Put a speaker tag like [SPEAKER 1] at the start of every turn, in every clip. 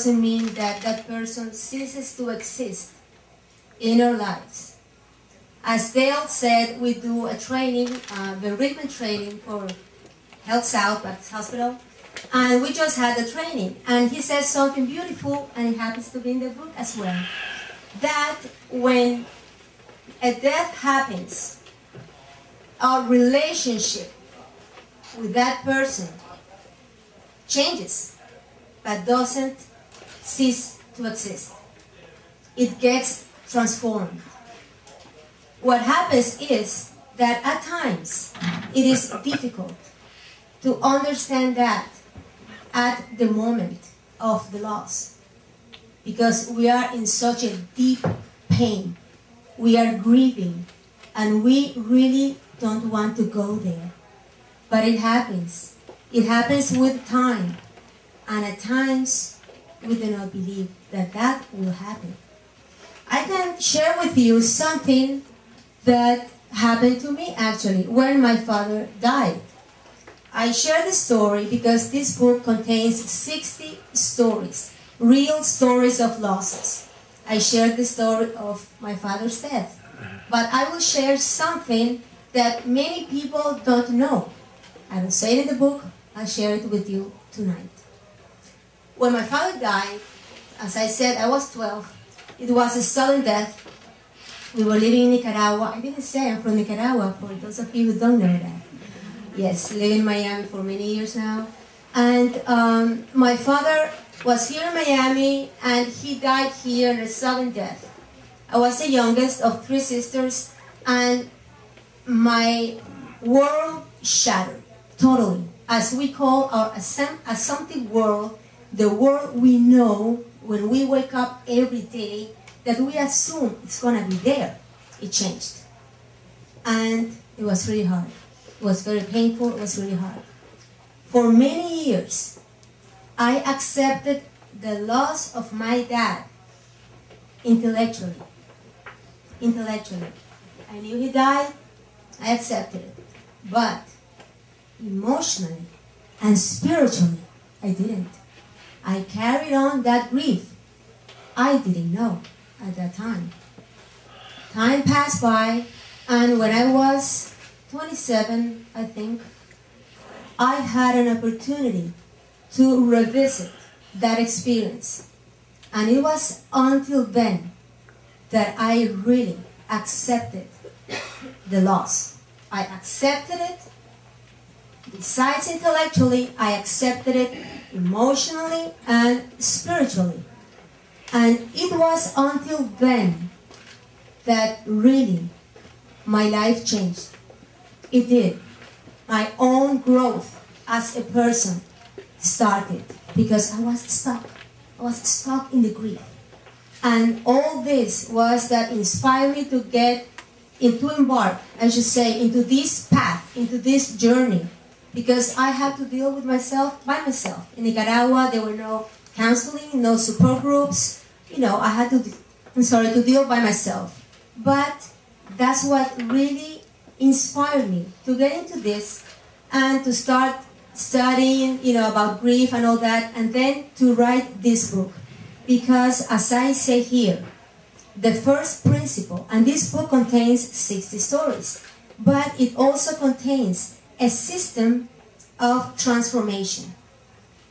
[SPEAKER 1] doesn't mean that that person ceases to exist in our lives. As Dale said, we do a training, the recruitment training for Health South Baptist Hospital, and we just had the training. And he says something beautiful, and it happens to be in the book as well, that when a death happens, our relationship with that person changes, but doesn't cease to exist. It gets transformed. What happens is that at times it is difficult to understand that at the moment of the loss, because we are in such a deep pain. We are grieving, and we really don't want to go there. But it happens. It happens with time. And at times, we do not believe that that will happen. I can share with you something that happened to me, actually, when my father died. I share the story because this book contains 60 stories, real stories of losses. I share the story of my father's death. But I will share something that many people don't know. I will say it in the book. I'll share it with you tonight. When my father died, as I said, I was 12. It was a sudden death. We were living in Nicaragua. I didn't say I'm from Nicaragua, for those of you who don't know that. Yes, living in Miami for many years now. And my father was here in Miami, and he died here in a sudden death. I was the youngest of 3 sisters, and my world shattered, totally. As we call our assumptive world, the world we know when we wake up every day, that we assume it's going to be there. It changed. And it was really hard. It was very painful. It was really hard. For many years, I accepted the loss of my dad intellectually. Intellectually. I knew he died. I accepted it. But emotionally and spiritually, I didn't. I carried on that grief. I didn't know at that time. Time passed by, and when I was 27, I think, I had an opportunity to revisit that experience. And it was until then that I really accepted the loss. I accepted it. Besides intellectually, I accepted it emotionally and spiritually. And it was until then that really my life changed. It did. My own growth as a person started because I was stuck. I was stuck in the grief. And all this was that inspired me to embark, I should say, into this path, into this journey. Because I had to deal with myself by myself. In Nicaragua, there were no counseling, no support groups. I had to deal by myself. But that's what really inspired me to get into this and to start studying, about grief and all that, and then to write this book. Because as I say here, the first principle, and this book contains 60 stories, but it also contains a system of transformation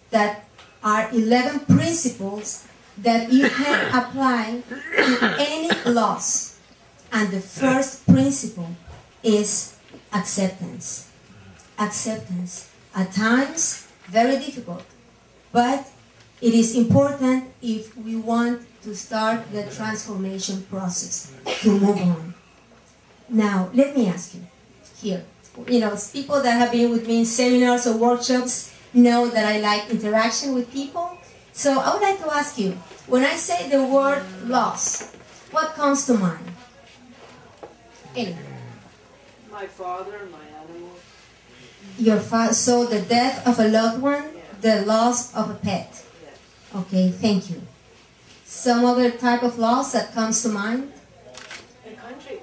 [SPEAKER 1] that are 11 principles that you can apply to any loss. And the first principle is acceptance. Acceptance. At times, very difficult, but it is important if we want to start the transformation process to move on. Now, let me ask you here. People that have been with me in seminars or workshops know that I like interaction with people. So I would like to ask you, when I say the word loss, what comes to mind? Anything?
[SPEAKER 2] My father, my animals.
[SPEAKER 1] Your father, so the death of a loved one, the loss of a pet. Okay, thank you. Some other type of loss that comes to mind?
[SPEAKER 2] A country.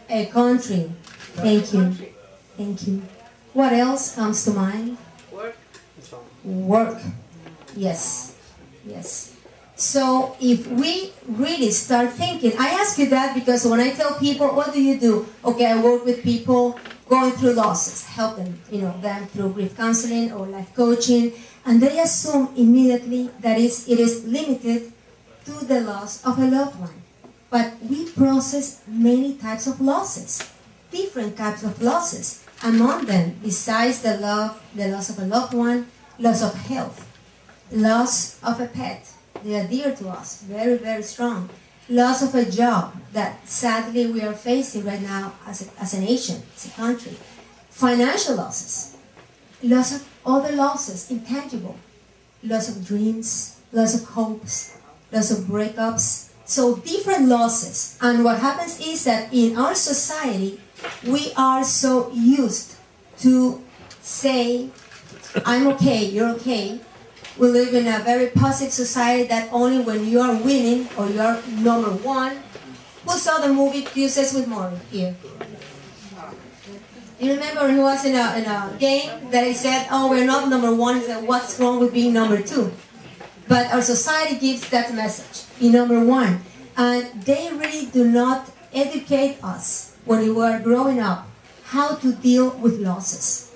[SPEAKER 1] A country. Thank you. Thank you. What else comes to mind?
[SPEAKER 2] Work.
[SPEAKER 1] Work. Yes. Yes. So if we really start thinking, I ask you that because when I tell people, what do you do? Okay, I work with people going through losses, help them, them through grief counseling or life coaching, and they assume immediately that it is limited to the loss of a loved one. But we process many types of losses, different types of losses. Among them, besides the loss of a loved one, loss of health, loss of a pet. They are dear to us, very, very strong. Loss of a job that sadly we are facing right now as a nation, as a country. Financial losses, loss of other losses, intangible. Loss of dreams, loss of hopes, loss of breakups. So different losses. And what happens is that in our society, we are so used to say, I'm okay, you're okay. We live in a very positive society that only when you are winning or you are number one. Who saw the movie Tuesdays with Morrie here? You remember when he was in a game that he said, oh, we're not number one. He said, what's wrong with being number two? But our society gives that message, be number one. And they really do not educate us when we are growing up how to deal with losses.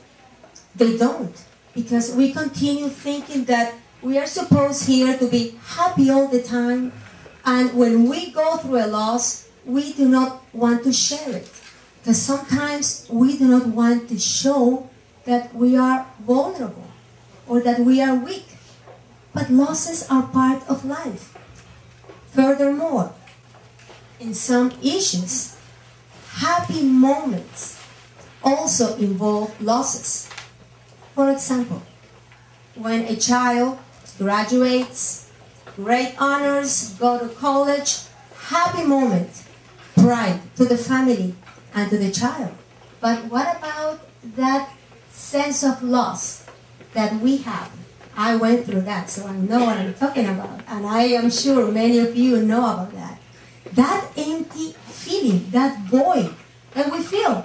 [SPEAKER 1] They don't. Because we continue thinking that we are supposed here to be happy all the time. And when we go through a loss, we do not want to share it. Because sometimes we do not want to show that we are vulnerable or that we are weak. But losses are part of life. Furthermore, in some issues, happy moments also involve losses. For example, when a child graduates, great honors, go to college, happy moment, pride to the family and to the child. But what about that sense of loss that we have? I went through that, so I know what I'm talking about. And I am sure many of you know about that. That empty feeling, that void that we feel.